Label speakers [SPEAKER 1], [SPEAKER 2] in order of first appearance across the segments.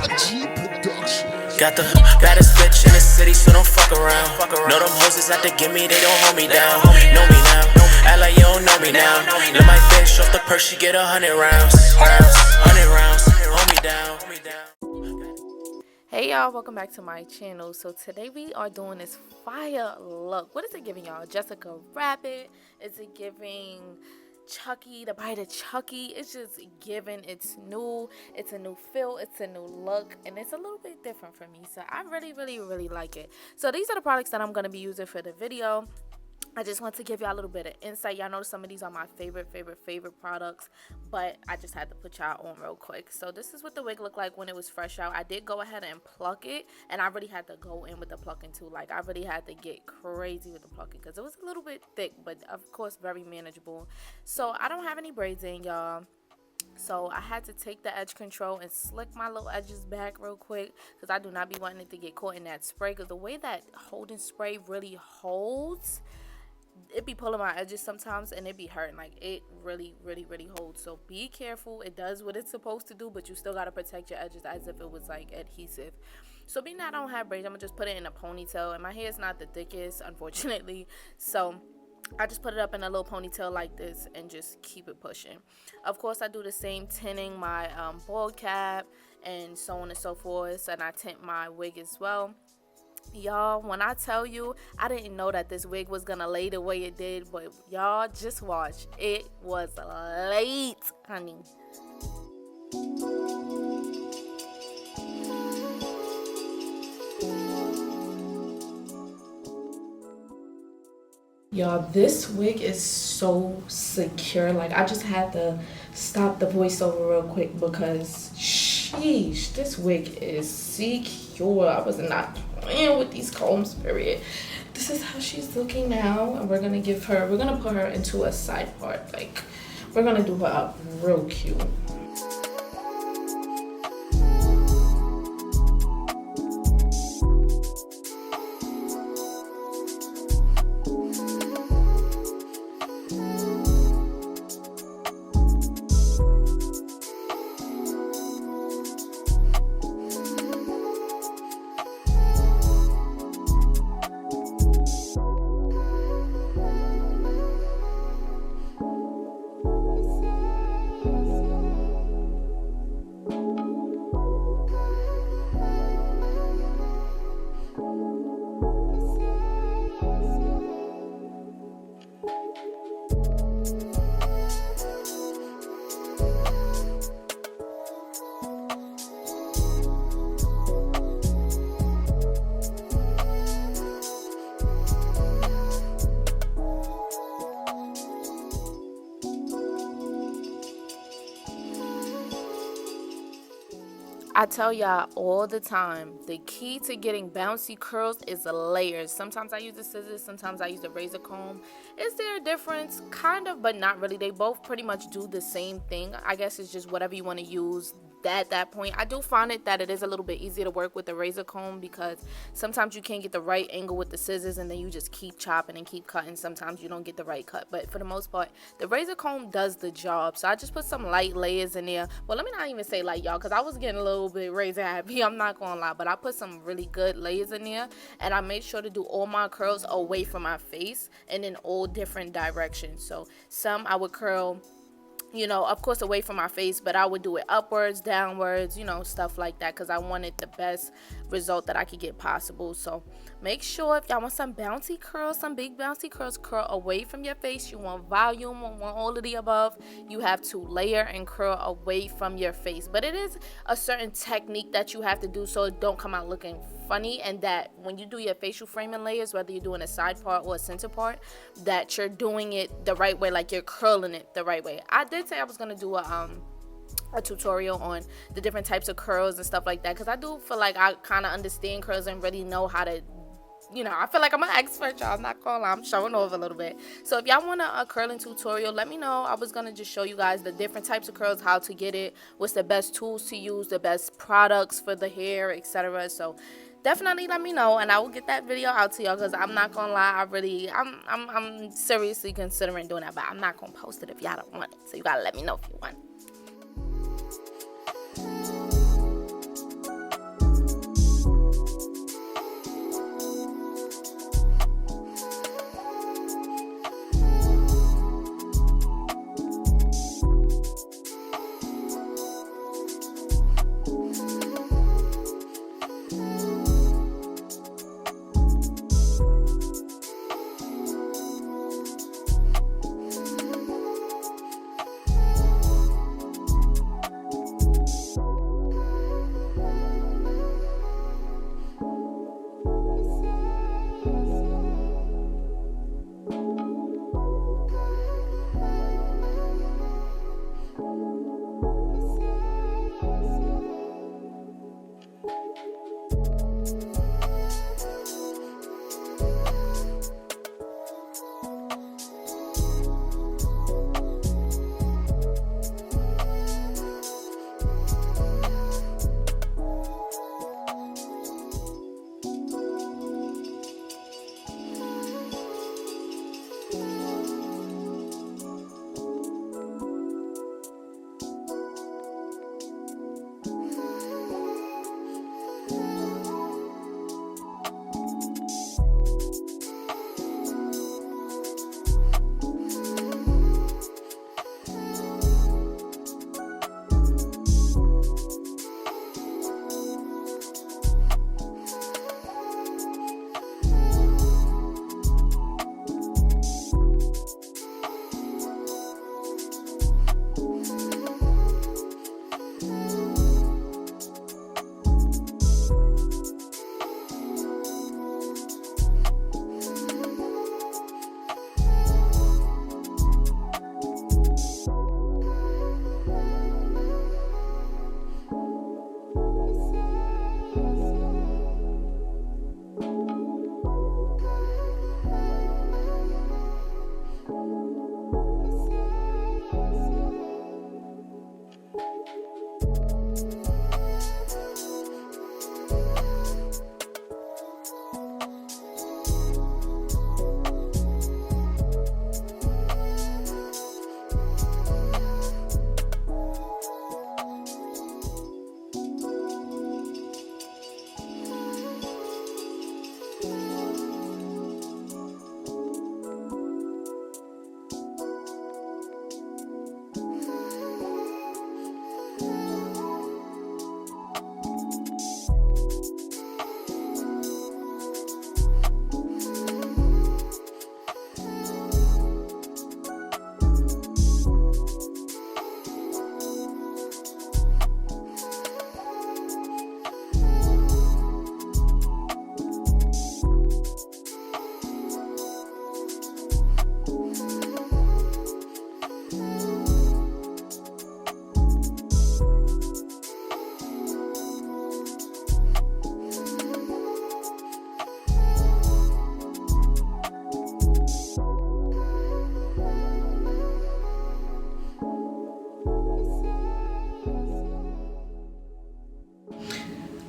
[SPEAKER 1] Got the baddest bitch in the city, so don't fuck around. Know them hoes is out to get me, they don't hold me down. Know me now, act like you don't know me now. Let my bitch off the purse, she get 100 rounds. 100 rounds, hold me down.
[SPEAKER 2] Hey y'all, welcome back to my channel. So today we are doing this fire look. What is it giving y'all? Jessica Rabbit? Is it giving Chucky, the bite of Chucky? It's just giving. It's new, it's a new feel, it's a new look, and it's a little bit different for me, so I really like it. So these are the products that I'm going to be using for the video. I just want to give y'all a little bit of insight. Y'all know some of these are my favorite products, but I just had to put y'all on real quick. So this is what the wig looked like when it was fresh out. I did go ahead and pluck it, and I really had to go in with the plucking too. Like, I really had to get crazy with the plucking because it was a little bit thick, but of course very manageable. So I don't have any braids in, y'all. So I had to take the edge control and slick my little edges back real quick because I do not be wanting it to get caught in that spray, because the way that holding spray really holds, it be pulling my edges sometimes and it be hurting. Like, it really holds. So be careful. It does what it's supposed to do, but you still got to protect your edges as if it was like adhesive. So being that I don't have braids, I'm gonna just put it in a ponytail, and my hair is not the thickest, unfortunately, so I just put it up in a little ponytail like this and just keep it pushing. Of course, I do the same tinting my bald cap and so on and so forth, and I tint my wig as well. Y'all, when I tell you, I didn't know that this wig was gonna lay the way it did, but y'all just watch. It was late, honey. Y'all, this wig is so secure. Like, I just had to stop the voiceover real quick because sheesh, this wig is secure. I was not playing with these combs, period. This is how she's looking now, and we're gonna put her into a side part. Like, we're gonna do her up real cute. I tell y'all all the time, the key to getting bouncy curls is the layers. Sometimes I use the scissors, sometimes I use the razor comb. Is there a difference? Kind of, but not really. They both pretty much do the same thing. I guess it's just whatever you want to use at that point. I do find that it is a little bit easier to work with the razor comb because sometimes you can't get the right angle with the scissors, and then you just keep chopping and keep cutting. Sometimes you don't get the right cut, but for the most part, the razor comb does the job. So I just put some light layers in there. Well, let me not even say light, y'all, because I was getting a little bit razor happy, I'm not gonna lie, but I put some really good layers in there, and I made sure to do all my curls away from my face and in all different directions. So some I would curl, you know, of course away from my face, but I would do it upwards, downwards, you know, stuff like that, because I wanted the best result that I could get possible. So make sure if y'all want some bouncy curls, some big bouncy curls, curl away from your face. You want volume, you want all of the above, you have to layer and curl away from your face. But it is a certain technique that you have to do so it don't come out looking funny, and that when you do your facial framing layers, whether you're doing a side part or a center part, that you're doing it the right way, like you're curling it the right way. I did say I was gonna do a tutorial on the different types of curls and stuff like that, because I do feel like I kind of understand curls and really know how to, you know, I feel like I'm an expert, y'all. I'm not gonna lie, I'm showing off a little bit. So if y'all want a curling tutorial, let me know. I was gonna just show you guys the different types of curls, how to get it, what's the best tools to use, the best products for the hair, etc. So definitely let me know, and I will get that video out to y'all, because I'm not gonna lie, I'm seriously considering doing that, but I'm not gonna post it if y'all don't want it. So you gotta let me know if you want it.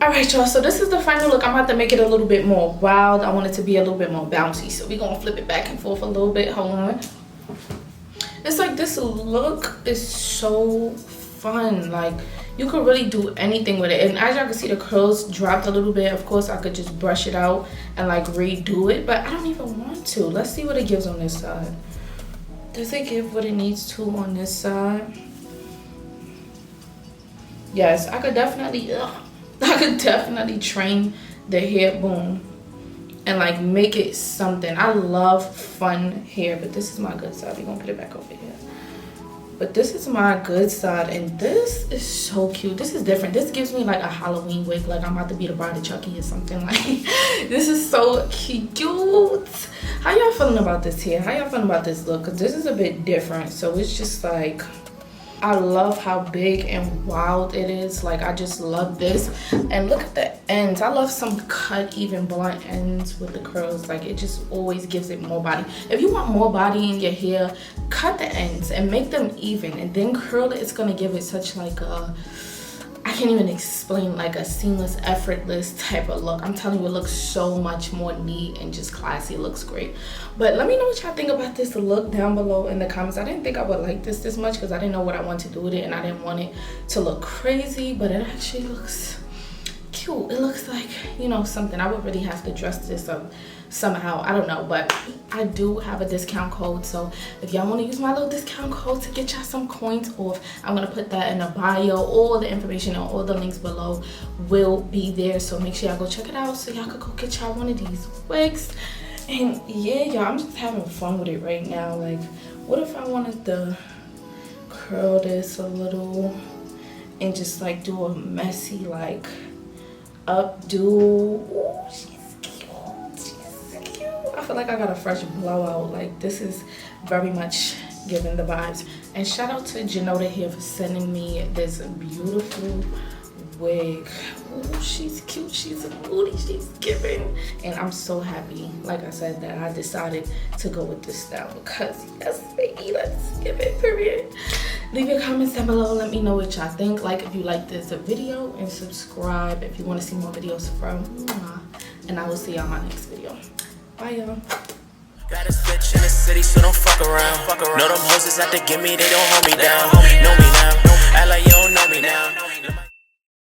[SPEAKER 2] Alright, y'all, so this is the final look. I'm about to make it a little bit more wild. I want it to be a little bit more bouncy, so we're gonna flip it back and forth a little bit. Hold on. It's like this look is so fun. Like, you could really do anything with it. And as y'all can see, the curls dropped a little bit. Of course, I could just brush it out and like redo it, but I don't even want to. Let's see what it gives on this side. Does it give what it needs to on this side? Yes, I could definitely train the hair, boom, and like make it something. I love fun hair, but this is my good side. We're gonna put it back over here. But this is my good side, and this is so cute. This is different. This gives me like a Halloween wig, like I'm about to be the bride of Chucky or something. Like, this is so cute. How y'all feeling about this hair? How y'all feeling about this look? Because this is a bit different. So it's just like, I love how big and wild it is. Like, I just love this. And look at the ends. I love some cut, even blunt ends with the curls. Like, it just always gives it more body. If you want more body in your hair, cut the ends and make them even, and then curl it. It's gonna give it such like a, I can't even explain, like a seamless, effortless type of look. I'm telling you, it looks so much more neat and just classy. It looks great. But let me know what y'all think about this look down below in the comments. I didn't think I would like this much because I didn't know what I wanted to do with it, and I didn't want it to look crazy, but it actually looks cute. It looks like, you know, something. I would really have to dress this up somehow. I don't know, but I do have a discount code, so if y'all want to use my little discount code to get y'all some coins off, I'm gonna put that in the bio. All the information and all the links below will be there, so make sure y'all go check it out so y'all could go get y'all one of these wigs. And yeah, y'all, I'm just having fun with it right now. Like, what if I wanted to curl this a little and just like do a messy like updo? Ooh, she's cute. I feel like I got a fresh blowout. Like, this is very much giving the vibes. And shout out to Junoda here for sending me this beautiful wig. Ooh, she's cute. She's a booty. She's giving. And I'm so happy, like I said, that I decided to go with this style because yes, baby, let's give it, period. Leave your comments down below. Let me know what y'all think. Like if you like this video, and subscribe if you want to see more videos from me. And I will see y'all in my next video. Bye, y'all.
[SPEAKER 1] Got a bitch in the city, so don't fuck around. Know them hoes is out to get me, they don't hold me down. Know me now, act like you don't know me now.